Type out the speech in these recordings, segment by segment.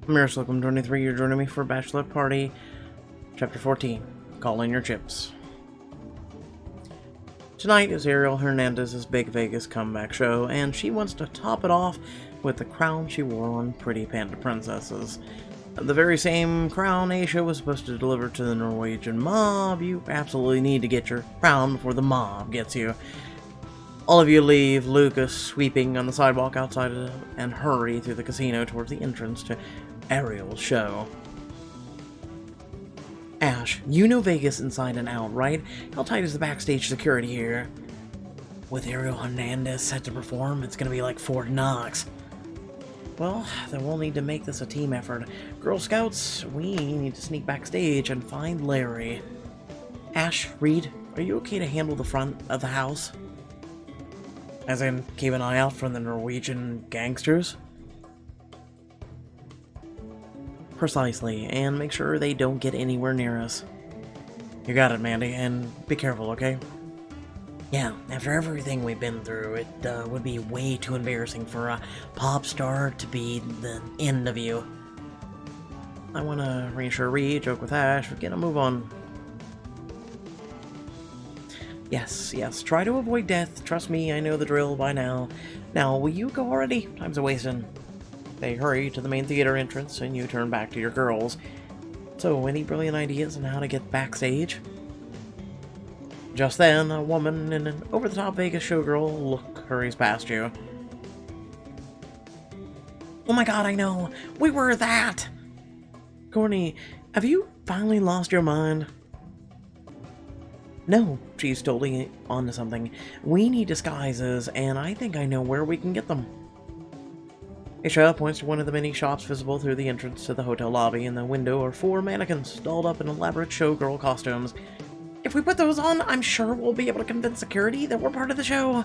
Welcome 23, you're joining me for Bachelorette Party, Chapter 14, Call in Your Chips. Tonight is Ariel Hernandez's big Vegas comeback show, and she wants to top it off with the crown she wore on Pretty Panda Princesses. The very same crown Aisha was supposed to deliver to the Norwegian mob. You absolutely need to get your crown before the mob gets you. All of you leave Lucas sweeping on the sidewalk outside and hurry through the casino towards the entrance to Ariel's show. Ash, you know Vegas inside and out, right? How tight is the backstage security here? With Ariel Hernandez set to perform, it's gonna be like Fort Knox. Well, then we'll need to make this a team effort. Girl Scouts, we need to sneak backstage and find Larry. Ash, Reed, are you okay to handle the front of the house? As in, keep an eye out for the Norwegian gangsters? Precisely, and make sure they don't get anywhere near us. You got it, Mandy, and be careful, okay? Yeah, after everything we've been through, it would be way too embarrassing for a pop star to be the end of you. I want to reassure Reed, joke with Ash, get a move on. Yes, try to avoid death. Trust me, I know the drill by now. Now, will you go already? Time's a-wasting. They hurry to the main theater entrance, and you turn back to your girls. So, any brilliant ideas on how to get backstage? Just then, a woman in an over-the-top Vegas showgirl look hurries past you. Oh my god, I know! We were that! Courtney, have you finally lost your mind? No, she's totally onto something. We need disguises, and I think I know where we can get them. Aisha points to one of the many shops visible through the entrance to the hotel lobby. In the window are 4 mannequins, dolled up in elaborate showgirl costumes. If we put those on, I'm sure we'll be able to convince security that we're part of the show.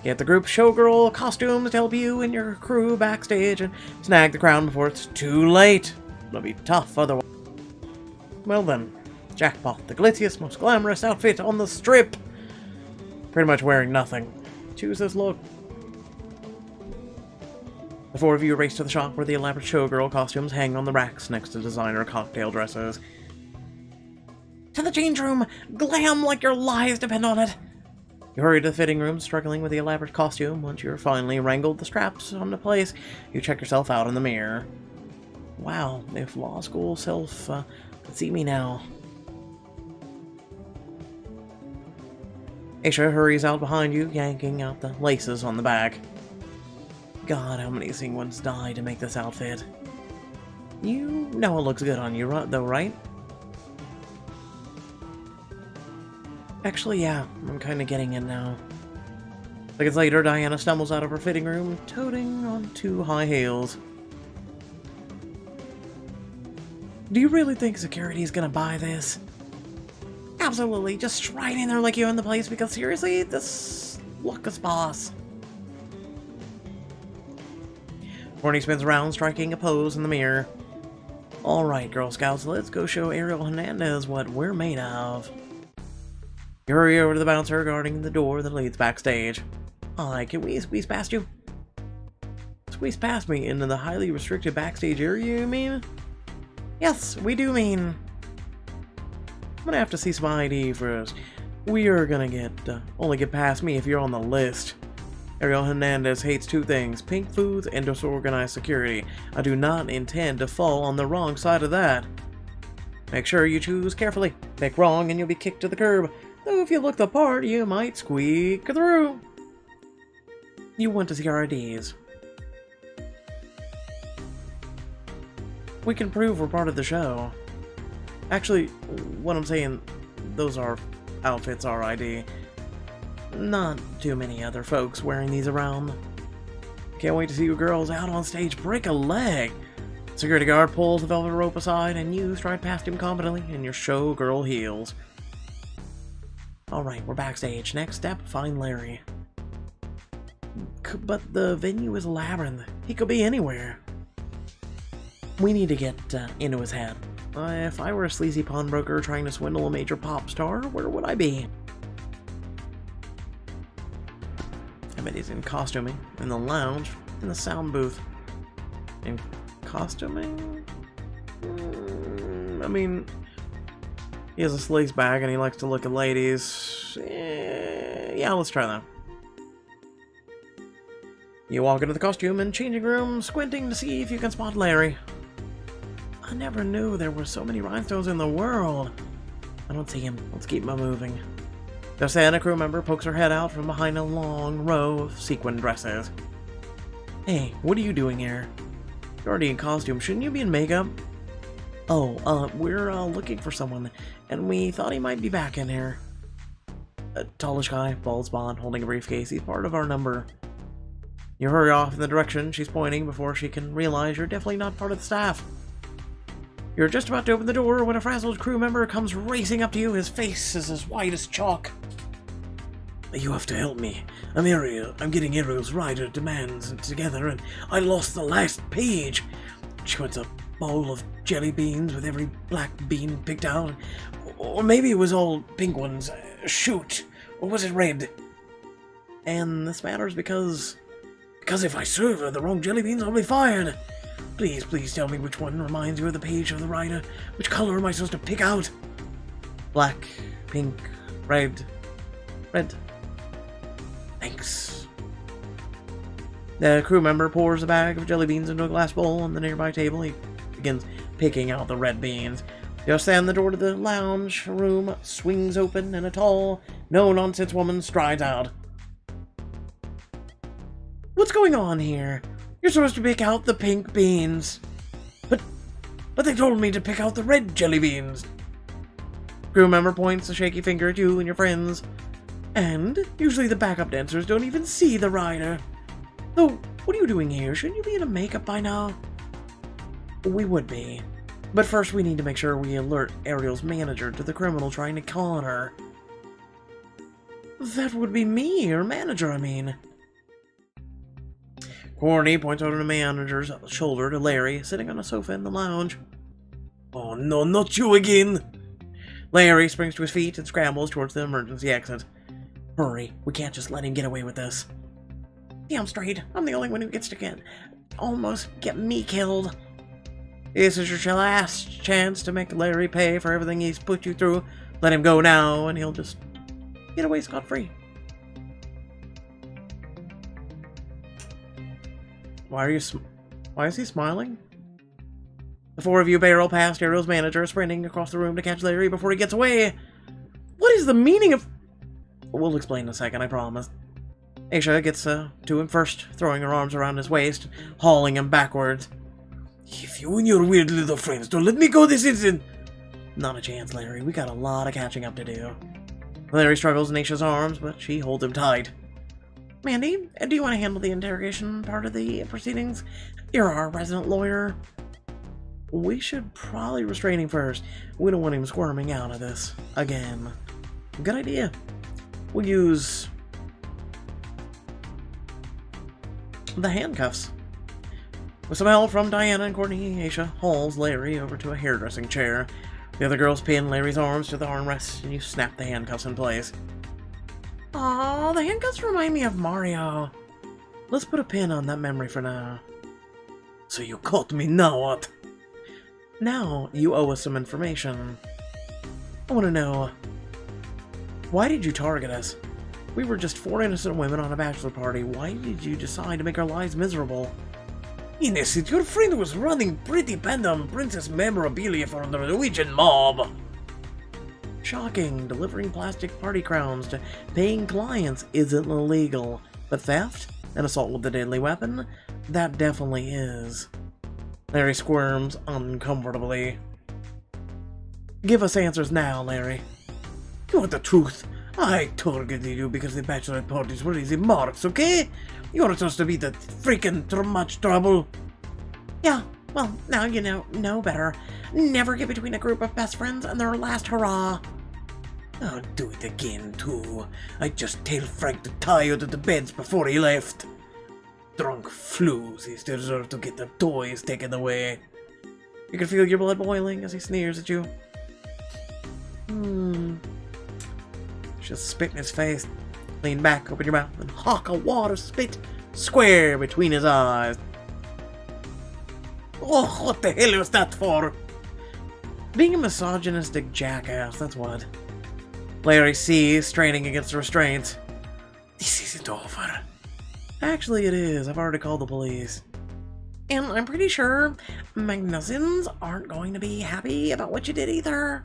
Get the group showgirl costumes to help you and your crew backstage and snag the crown before it's too late. It'll be tough otherwise. Well then, jackpot, the glitziest, most glamorous outfit on the strip. Pretty much wearing nothing. Choose this look. The 4 of you race to the shop where the elaborate showgirl costumes hang on the racks next to designer cocktail dresses. To the change room! Glam like your lives depend on it! You hurry to the fitting room, struggling with the elaborate costume. Once you're finally wrangled the straps onto place, you check yourself out in the mirror. Wow, if law school self could see me now. Aisha hurries out behind you, yanking out the laces on the back. God, how many sequins died to make this outfit? You know it looks good on you, though, right? Actually, yeah, I'm kind of getting it now. Seconds later, Diana stumbles out of her fitting room, toting on 2 high heels. Do you really think security's gonna buy this? Absolutely, just right in there like you in the place, because seriously, this look is boss. Courtney spins around, striking a pose in the mirror. Alright, Girl Scouts, let's go show Ariel Hernandez what we're made of. You hurry over to the bouncer guarding the door that leads backstage. Hi, can we squeeze past you? Squeeze past me into the highly restricted backstage area, you mean? Yes, we do mean. I'm gonna have to see some ID first. We are gonna only get past me if you're on the list. Ariel Hernandez hates 2 things, pink foods and disorganized security. I do not intend to fall on the wrong side of that. Make sure you choose carefully. Pick wrong and you'll be kicked to the curb. Though if you look the part, you might squeak through. You want to see our IDs. We can prove we're part of the show. Actually, what I'm saying, those are outfits, our ID. Not too many other folks wearing these around. Can't wait to see you girls out on stage break a leg. Security guard pulls the velvet rope aside and you stride past him confidently in your showgirl heels. Alright, we're backstage. Next step, find Larry. But the venue is a labyrinth. He could be anywhere. We need to get into his head. If I were a sleazy pawnbroker trying to swindle a major pop star, where would I be? I bet he's in costuming, in the lounge, in the sound booth. In costuming? I mean, he has a sleaze bag and he likes to look at ladies. Yeah, let's try that. You walk into the costume and changing room, squinting to see if you can spot Larry. I never knew there were so many rhinestones in the world. I don't see him. Let's keep moving. The Santa crew member pokes her head out from behind a long row of sequin dresses. Hey, what are you doing here? You're already in costume. Shouldn't you be in makeup? Oh, we're looking for someone, and we thought he might be back in here. A tallish guy, bald spot, holding a briefcase. He's part of our number. You hurry off in the direction she's pointing before she can realize you're definitely not part of the staff. You're just about to open the door when a frazzled crew member comes racing up to you. His face is as white as chalk. You have to help me. I'm Ariel. I'm getting Ariel's rider demands together, and I lost the last page. She wants a bowl of jelly beans with every black bean picked out. Or maybe it was all pink ones. Shoot. Or was it red? And this matters because if I serve her the wrong jelly beans, I'll be fired. Please tell me which one reminds you of the page of the rider. Which color am I supposed to pick out? Black, pink, red. Red. Thanks. The crew member pours a bag of jelly beans into a glass bowl on the nearby table. He begins picking out the red beans. Just then, the door to the lounge room swings open and a tall, no-nonsense woman strides out. What's going on here? You're supposed to pick out the pink beans. But they told me to pick out the red jelly beans. Crew member points a shaky finger at you and your friends. And usually the backup dancers don't even see the rider. Though, what are you doing here? Shouldn't you be in a makeup by now? We would be. But first we need to make sure we alert Ariel's manager to the criminal trying to con her. That would be me, her manager, I mean. Courtney points over the manager's shoulder to Larry, sitting on a sofa in the lounge. Oh no, not you again! Larry springs to his feet and scrambles towards the emergency exit. Hurry, we can't just let him get away with this. Damn straight, I'm the only one who gets to almost get me killed. This is your last chance to make Larry pay for everything he's put you through. Let him go now, and he'll just get away scot-free. Why is he smiling? The four of you barrel past Ariel's manager, sprinting across the room to catch Larry before he gets away. What is the meaning of... We'll explain in a second, I promise. Aisha gets to him first, throwing her arms around his waist, hauling him backwards. If you and your weird little friends don't let me go this instant... Not a chance, Larry. We got a lot of catching up to do. Larry struggles in Aisha's arms, but she holds him tight. Mandy, do you want to handle the interrogation part of the proceedings? You're our resident lawyer. We should probably restrain him first. We don't want him squirming out of this again. Good idea. We'll use the handcuffs. With some help from Diana and Courtney, Aisha hauls Larry over to a hairdressing chair. The other girls pin Larry's arms to the armrest, and you snap the handcuffs in place. Aw, the handcuffs remind me of Mario. Let's put a pin on that memory for now. So you caught me, now what? Now you owe us some information. I want to know, why did you target us? We were just 4 innocent women on a bachelor party. Why did you decide to make our lives miserable? Innocent, your friend was running Pretty Panda and Princess memorabilia for the Norwegian mob. Shocking. Delivering plastic party crowns to paying clients isn't illegal. But theft and assault with a deadly weapon? That definitely is. Larry squirms uncomfortably. Give us answers now, Larry. You want the truth? I targeted you because the bachelorette parties were easy marks, okay? You want us to be the freaking much trouble. Yeah, well, now you know better. Never get between a group of best friends and their last hurrah. I'll do it again, too. I just tell Frank to tie you to the beds before he left. Drunk flues, he deserves to get their toys taken away. You can feel your blood boiling as he sneers at you. Just spit in his face. Lean back, open your mouth, and hawk a water spit square between his eyes. Oh, what the hell was that for? Being a misogynistic jackass, that's what. Larry C. straining against the restraints. This isn't over. Actually, it is. I've already called the police. And I'm pretty sure Magnussons aren't going to be happy about what you did either.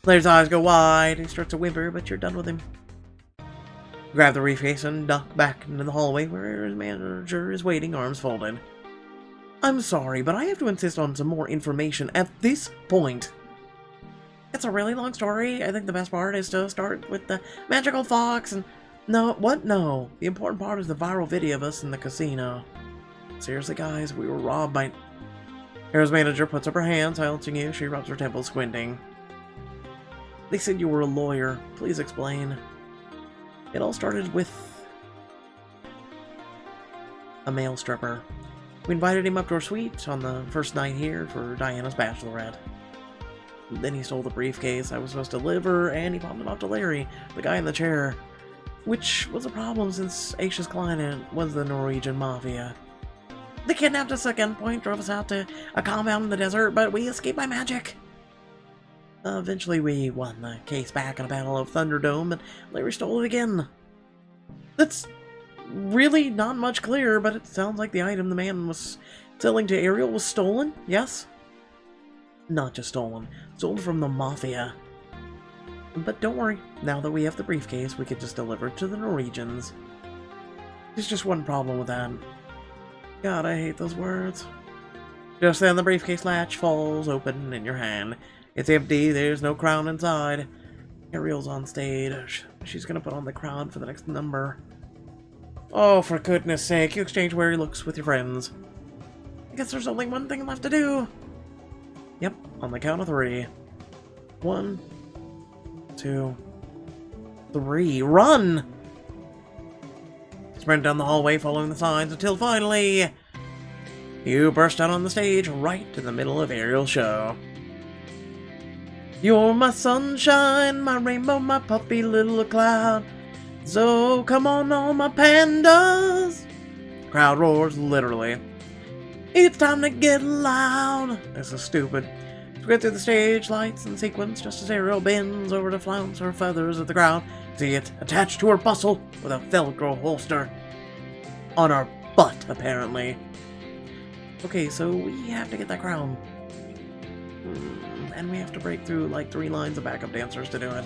Larry's eyes go wide. He starts to whimper, but you're done with him. Grab the briefcase and duck back into the hallway where his manager is waiting, arms folded. I'm sorry, but I have to insist on some more information at this point. It's a really long story. I think the best part is to start with the magical fox and... No, what? No. The important part is the viral video of us in the casino. Seriously, guys, we were robbed by... Hera's manager puts up her hand, silencing you. She rubs her temples, squinting. They said you were a lawyer. Please explain. It all started with... a male stripper. We invited him up to our suite on the first night here for Diana's Bachelorette. Then he stole the briefcase I was supposed to deliver, and he pawned it off to Larry, the guy in the chair. Which was a problem since Aisha's client was the Norwegian mafia. They kidnapped us at gunpoint, drove us out to a compound in the desert, but we escaped by magic. Eventually we won the case back in a battle of Thunderdome, and Larry stole it again. That's really not much clearer, but it sounds like the item the man was selling to Ariel was stolen, yes? Not just stolen. Sold from the mafia. But don't worry, now that we have the briefcase, we could just deliver it to the Norwegians. There's just one problem with that. God, I hate those words. Just then the briefcase latch falls open in your hand. It's empty, there's no crown inside. Ariel's on stage. She's gonna put on the crown for the next number. Oh, for goodness sake, you exchange weary looks with your friends. I guess there's only one thing left to do. Yep, on the count of 3. 1, 2, 3. Run! Sprint down the hallway following the signs until finally you burst out on the stage right in the middle of Ariel's show. You're my sunshine, my rainbow, my puppy little cloud. So come on all my pandas. Crowd roars, literally. It's time to get loud. This is stupid. Sprint through the stage, lights and sequence, just as Ariel bends over to flounce her feathers at the crowd. See it attached to her bustle with a Velcro holster. On her butt, apparently. Okay, so we have to get that crown. And we have to break through like 3 lines of backup dancers to do it.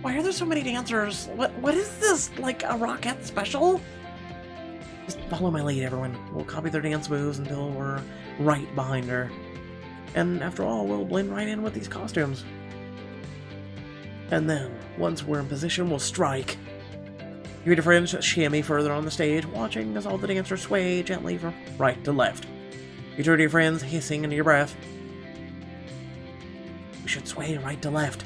Why are there so many dancers? What is this? Like a Rockette special? Just follow my lead, everyone. We'll copy their dance moves until we're right behind her. And after all, we'll blend right in with these costumes. And then, once we're in position, we'll strike. You and your friends shimmy further on the stage, watching as all the dancers sway gently from right to left. You turn to your friends, hissing into your breath. We should sway right to left.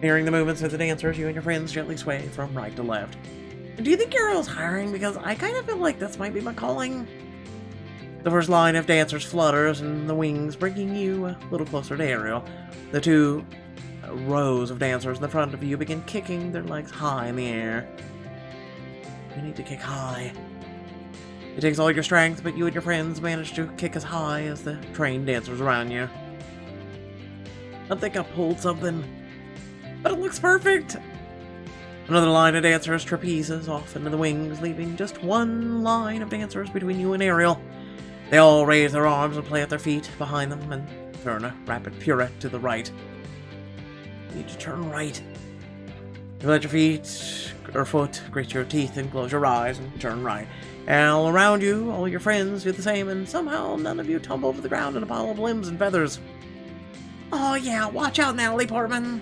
Mirroring the movements of the dancers, you and your friends gently sway from right to left. Do you think Ariel's hiring? Because I kind of feel like this might be my calling. The first line of dancers flutters in the wings, bringing you a little closer to Ariel. The 2 rows of dancers in the front of you begin kicking their legs high in the air. You need to kick high. It takes all your strength, but you and your friends manage to kick as high as the trained dancers around you. I think I pulled something, but it looks perfect! Another line of dancers trapezes off into the wings, leaving just 1 line of dancers between you and Ariel. They all raise their arms and play at their feet behind them and turn a rapid pirouette to the right. You need to turn right. You let your feet or foot grit your teeth and close your eyes and turn right. And all around you, all your friends do the same, and somehow none of you tumble to the ground in a pile of limbs and feathers. Oh yeah, watch out, Natalie Portman!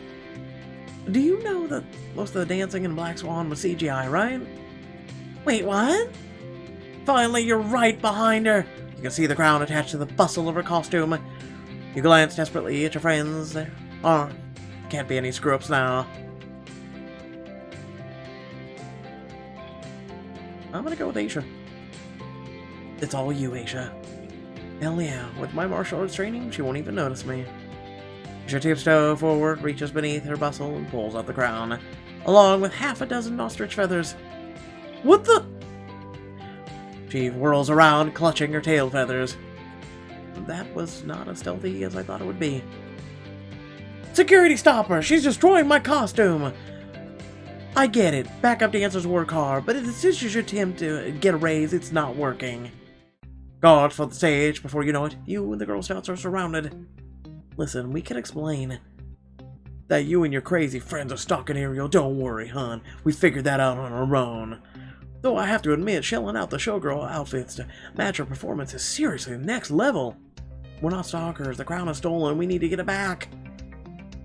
Do you know that most of the dancing in Black Swan was CGI, right? Wait, what? Finally, you're right behind her! You can see the crown attached to the bustle of her costume. You glance desperately at your friends. There can't be any screw-ups now. I'm gonna go with Aisha. It's all you, Aisha. Hell yeah, with my martial arts training, she won't even notice me. Aisha tiptoe forward, reaches beneath her bustle, and pulls out the crown, along with half a dozen ostrich feathers. What the? She whirls around, clutching her tail feathers. that was not as stealthy as I thought it would be. Security, stop her! She's destroying my costume! I get it. Backup dancers work hard, but it's just your attempt to get a raise. It's not working. Guards for the stage. Before you know it, you and the Girl Scouts are surrounded. Listen, we can explain that you and your crazy friends are stalking Ariel. Don't worry, hon. We figured that out on our own. Though I have to admit, shelling out the showgirl outfits to match her performance is seriously next level. We're not stalkers. The crown is stolen. We need to get it back.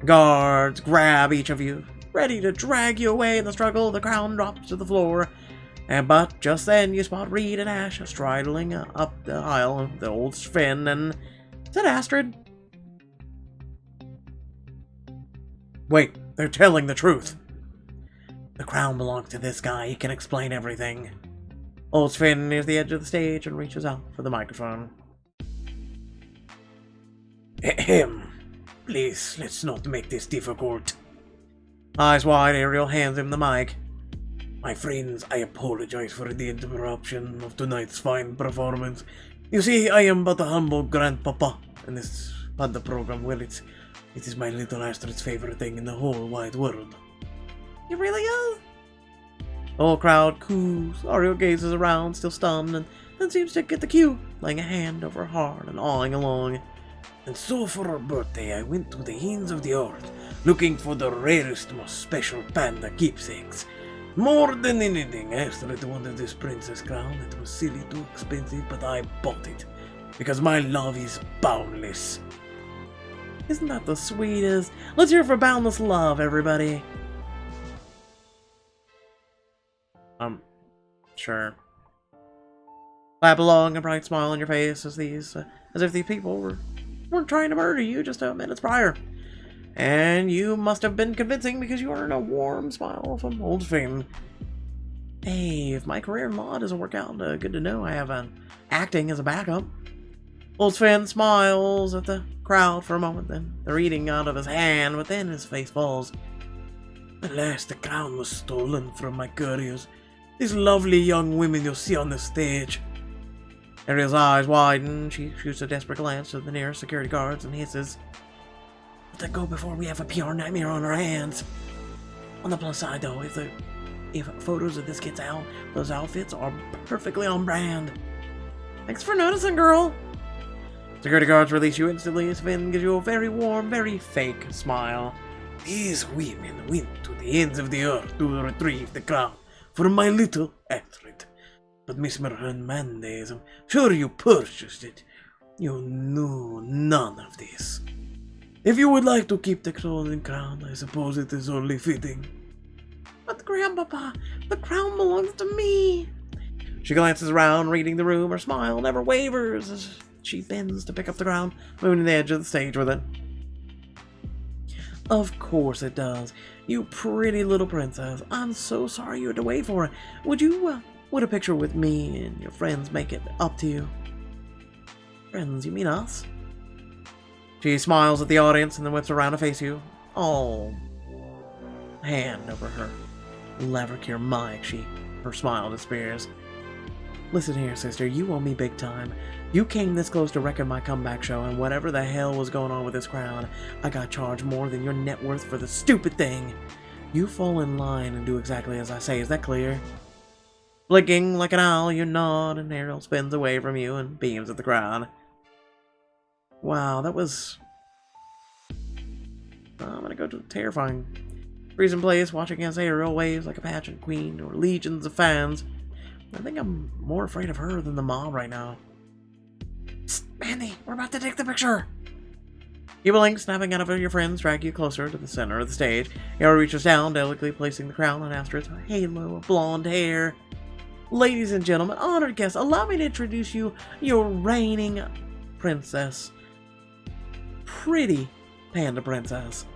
Guards, grab each of you. Ready to drag you away in the struggle, the crown drops to the floor. But just then you spot Reed and Ash striding up the aisle of the old Sven, and is that Astrid? Wait, they're telling the truth. The crown belongs to this guy. He can explain everything. Old Sven nears the edge of the stage and reaches out for the microphone. Ahem. Please, let's not make this difficult. Eyes wide, Ariel hands him the mic. My friends, I apologize for the interruption of tonight's fine performance. You see, I am but a humble grandpapa in this part of the program. Well, it is my little Astrid's favorite thing in the whole wide world. It really is? The whole crowd coos. Ariel gazes around, still stunned, and then seems to get the cue, laying a hand over her heart and awing along. And so for her birthday, I went to the ends of the earth, looking for the rarest, most special panda keepsakes. More than anything, Astrid wanted this princess crown. It was silly too expensive, but I bought it, because my love is boundless. Isn't that the sweetest? Let's hear for boundless love, everybody. Sure. Clap along, a bright smile on your face as if these people weren't trying to murder you just a minutes prior. And you must have been convincing because you earned a warm smile from old Finn. Hey, if my career in law doesn't work out, good to know I have acting as a backup. Old Finn smiles at the crowd for a moment, then they're eating out of his hand, but then his face falls. Alas, the crown was stolen from my couriers. These lovely young women you'll see on the stage. Ariel's eyes widen. She shoots a desperate glance at the nearest security guards and hisses, "Let that go before we have a PR nightmare on our hands." On the plus side, though, if photos of this gets out, those outfits are perfectly on brand. Thanks for noticing, girl. Security guards release you instantly. Sven gives you a very warm, very fake smile. These women went to the ends of the earth to retrieve the crown for my little Astrid. But Miss Hernandez, I'm sure you purchased it. You knew none of this. If you would like to keep the stolen crown, I suppose it is only fitting. But Grandpapa, the crown belongs to me. She glances around, reading the room. Her smile never wavers as she bends to pick up the crown, moving to the edge of the stage with it. Of course it does. You pretty little princess. I'm so sorry you had to wait for it. Would a picture with me and your friends make it up to you? Friends, you mean us? She smiles at the audience and then whips around to face you. Oh. Hand over her Levercure mic. Her smile disappears. Listen here, sister. You owe me big time. You came this close to wrecking my comeback show, and whatever the hell was going on with this crown, I got charged more than your net worth for the stupid thing. You fall in line and do exactly as I say. Is that clear? Blinking like an owl, you nod, and Ariel spins away from you and beams at the crowd. Wow, that was... I'm gonna go to terrifying. Freezing place, watching as Ariel waves like a pageant queen or legions of fans. I think I'm more afraid of her than the mob right now. Psst, Mandy, we're about to take the picture. You blink, snapping out of your friends, drag you closer to the center of the stage. Ariel reaches down, delicately placing the crown on Astrid's halo of blonde hair. Ladies and gentlemen, honored guests, allow me to introduce you, your reigning princess. Pretty panda princess.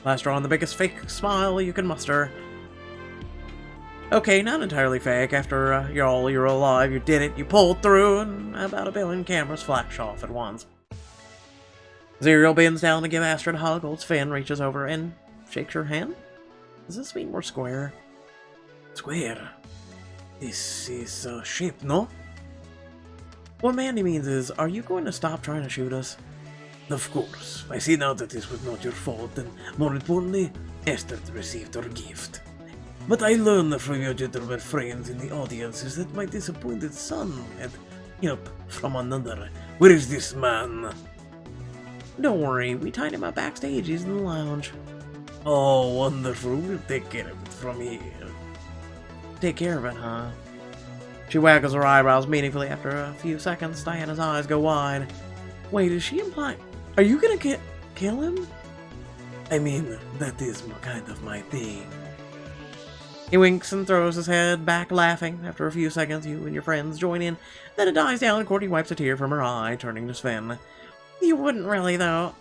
Last draw on the biggest fake smile you can muster. Okay, not entirely fake. After you're alive, you did it, you pulled through, and about 1 billion cameras flash off at once. Ariel bends down to give Astrid a hug. Old Sven reaches over and shakes her hand. Does this mean we're square? Square? This is a ship, no? What Mandy means is, are you going to stop trying to shoot us? Of course. I see now that this was not your fault, and more importantly, Esther received her gift. But I learned from your gentlemen friends in the audience is that my disappointed son had help from another. Where is this man? Don't worry, we tied him up backstage. He's in the lounge. Oh, wonderful. We'll take care of it from here. Take care of it, huh? She waggles her eyebrows meaningfully. After a few seconds, Diana's eyes go wide. Wait, is she implying... Are you gonna kill him? I mean, that is kind of my thing. He winks and throws his head back, laughing. After a few seconds, you and your friends join in. Then it dies down, and Courtney wipes a tear from her eye, turning to Sven. You wouldn't really, though.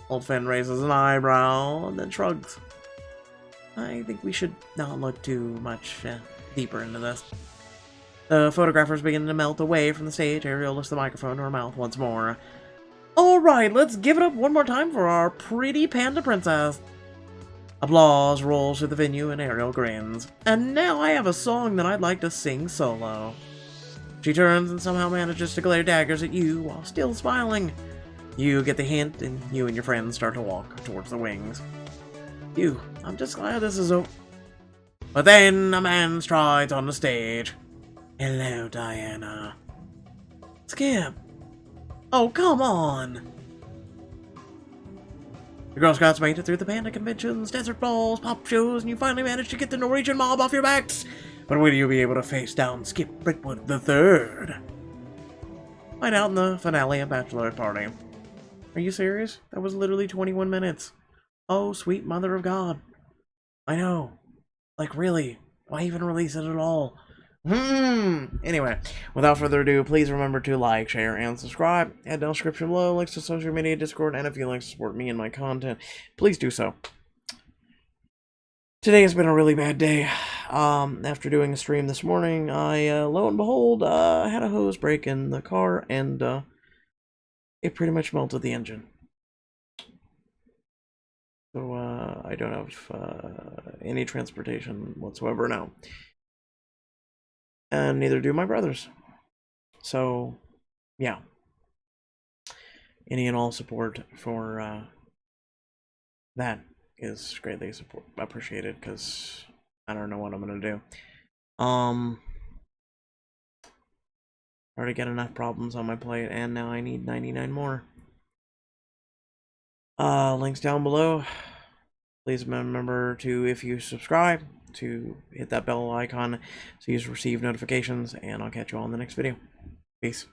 Old Sven raises an eyebrow, and then shrugs. I think we should not look too much deeper into this. The photographers begin to melt away from the stage. Ariel lifts the microphone to her mouth once more. Alright, let's give it up one more time for our pretty panda princess. Applause rolls through the venue and Ariel grins. And now I have a song that I'd like to sing solo. She turns and somehow manages to glare daggers at you while still smiling. You get the hint, and you and your friends start to walk towards the wings. I'm just glad this is over. But then a man strides on the stage. Hello, Diana. Skip. Oh, come on! The Girl Scouts made it through the panda conventions, desert balls, pop shows, and you finally managed to get the Norwegian mob off your backs! But will you be able to face down Skip Brickwood III? Find out in the finale of Bachelorette Party. Are you serious? That was literally 21 minutes. Oh, sweet mother of God. I know. Like, really? Why even release it at all? Anyway, without further ado, please remember to like, share, and subscribe. Add down description below, links to social media, Discord, and if you'd like to support me and my content, please do so. Today has been a really bad day. After doing a stream this morning, I, lo and behold, had a hose break in the car, and, it pretty much melted the engine. So, I don't have, any transportation whatsoever now. And neither do my brothers. So, yeah. Any and all support for that is greatly appreciated, because I don't know what I'm gonna do. Already got enough problems on my plate, and now I need 99 more. Links down below. Please remember to, if you subscribe, to hit that bell icon so you receive notifications, and I'll catch you all in the next video. Peace.